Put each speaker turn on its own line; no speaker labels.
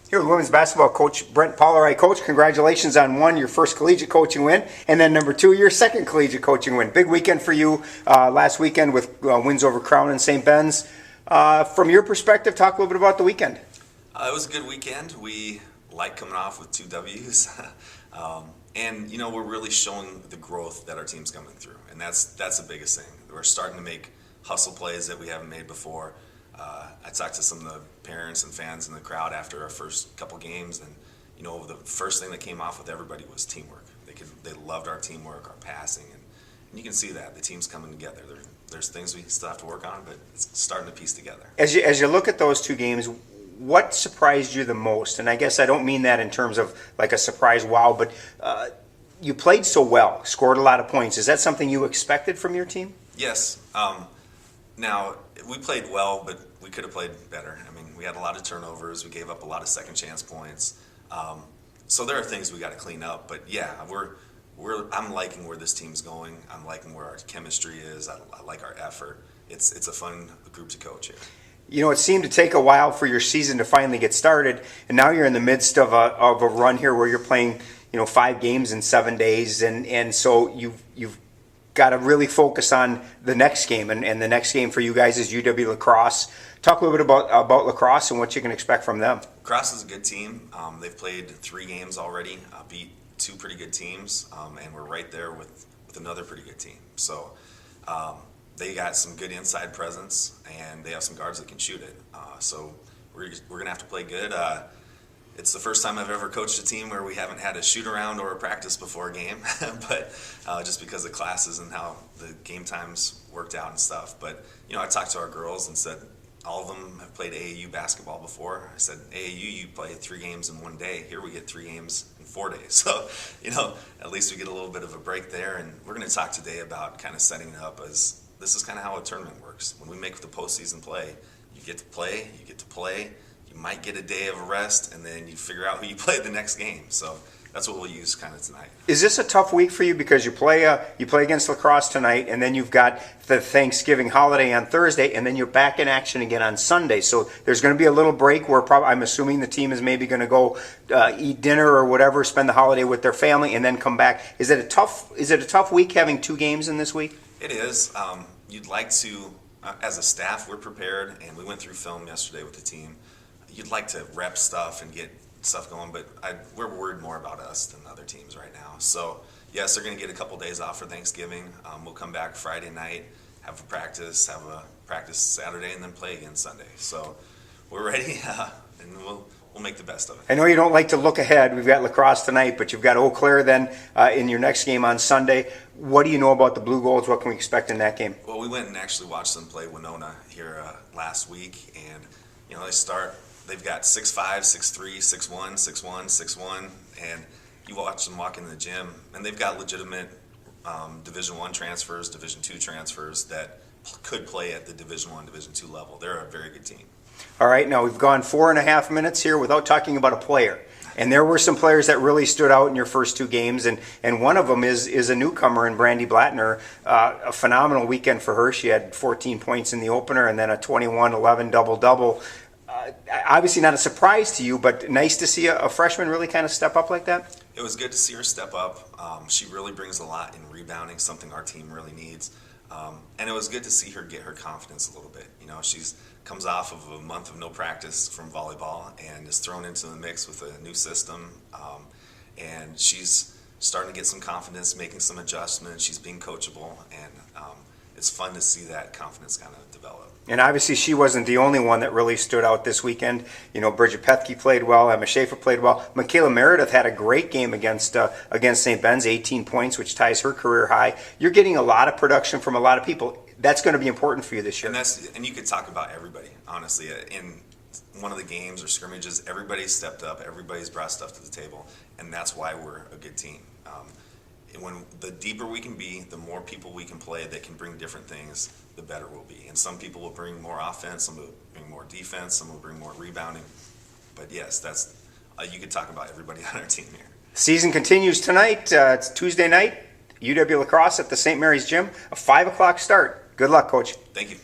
Here with women's basketball coach Brent Pollari. Coach, congratulations on one, your first collegiate coaching win, and then number two, your second collegiate coaching win. Big weekend for you last weekend with wins over Crown and St. Ben's. From your perspective, talk a little bit about the weekend.
It was a good weekend. We like coming off with 2 W's. And, you know, we're really showing the growth that our team's coming through. And that's the biggest thing. We're starting to make hustle plays that we haven't made before. I talked to some of the parents and fans in the crowd after our first couple games, and you know, the first thing that came off with everybody was teamwork. They loved our teamwork, our passing, and you can see that the team's coming together. There's things we still have to work on, but it's starting to piece together.
As you look at those 2 games, what surprised you the most? And I guess I don't mean that in terms of like a surprise wow, but you played so well, scored a lot of points. Is that something you expected from your team?
Yes. Now, we played well, but we could have played better. I mean, we had a lot of turnovers. We gave up a lot of second chance points. So there are things we got to clean up. But yeah, I'm liking where this team's going. I'm liking where our chemistry is. I like our effort. It's a fun group to coach here.
You know, it seemed to take a while for your season to finally get started, and now you're in the midst of a run here where you're playing, 5 games in 7 days, and so you've got to really focus on the next game, and the next game for you guys is UW Lacrosse. Talk a little bit about Lacrosse and what you can expect from them.
Lacrosse is a good team. They've played 3 games already, beat 2 pretty good teams, and we're right there with another pretty good team. So they got some good inside presence, and they have some guards that can shoot it. So we're going to have to play good. It's the first time I've ever coached a team where we haven't had a shoot around or a practice before a game, but just because of classes and how the game times worked out and stuff. But I talked to our girls and said all of them have played AAU basketball before. I said, AAU, you play 3 games in 1 day. Here we get 3 games in 4 days. So at least we get a little bit of a break there. And we're going to talk today about kind of setting it up as this is kind of how a tournament works. When we make the postseason play, you get to play, you get to play. You might get a day of rest, and then you figure out who you play the next game. So that's what we'll use kind of tonight.
Is this a tough week for you because you play against Lacrosse tonight, and then you've got the Thanksgiving holiday on Thursday, and then you're back in action again on Sunday? So there's going to be a little break where I'm assuming the team is maybe going to go eat dinner or whatever, spend the holiday with their family, and then come back. Is it a tough week having 2 games in this week?
It is. You'd like to, as a staff, we're prepared, and we went through film yesterday with the team. You'd like to rep stuff and get stuff going, but we're worried more about us than other teams right now. So yes, they're going to get a couple days off for Thanksgiving. We'll come back Friday night, have a practice Saturday, and then play again Sunday. So we're ready, and we'll make the best of it.
I know you don't like to look ahead. We've got Lacrosse tonight, but you've got Eau Claire then in your next game on Sunday. What do you know about the Blue Golds? What can we expect in that game?
Well, we went and actually watched them play Winona here last week, and they've got 6'5", 6'3", 6'1", 6'1", 6'1", and you watch them walk into the gym, and they've got legitimate Division I transfers, Division II transfers that could play at the Division I, Division II level. They're a very good team.
All right, now we've gone 4.5 minutes here without talking about a player. And there were some players that really stood out in your first 2 games, and one of them is a newcomer in Brandy Blattner. A phenomenal weekend for her. She had 14 points in the opener and then a 21-11 double-double. Obviously not a surprise to you, but nice to see a freshman really kind of step up like that.
It was good to see her step up. She really brings a lot in rebounding, something our team really needs. And it was good to see her get her confidence a little bit. She's comes off of a month of no practice from volleyball and is thrown into the mix with a new system. And she's starting to get some confidence, making some adjustments. She's being coachable, and it's fun to see that confidence kind of develop.
And obviously she wasn't the only one that really stood out this weekend. Bridget Pethke played well, Emma Schaefer played well. Michaela Meredith had a great game against St. Ben's, 18 points, which ties her career high. You're getting a lot of production from a lot of people. That's going to be important for you this year.
And you could talk about everybody, honestly. In one of the games or scrimmages, everybody's stepped up, everybody's brought stuff to the table, and that's why we're a good team. When the deeper we can be, the more people we can play that can bring different things, the better we'll be. And some people will bring more offense, some will bring more defense, some will bring more rebounding. But yes, that's you could talk about everybody on our team here.
Season continues tonight. It's Tuesday night, UW Lacrosse at the St. Mary's Gym, a 5 o'clock start. Good luck, Coach.
Thank you.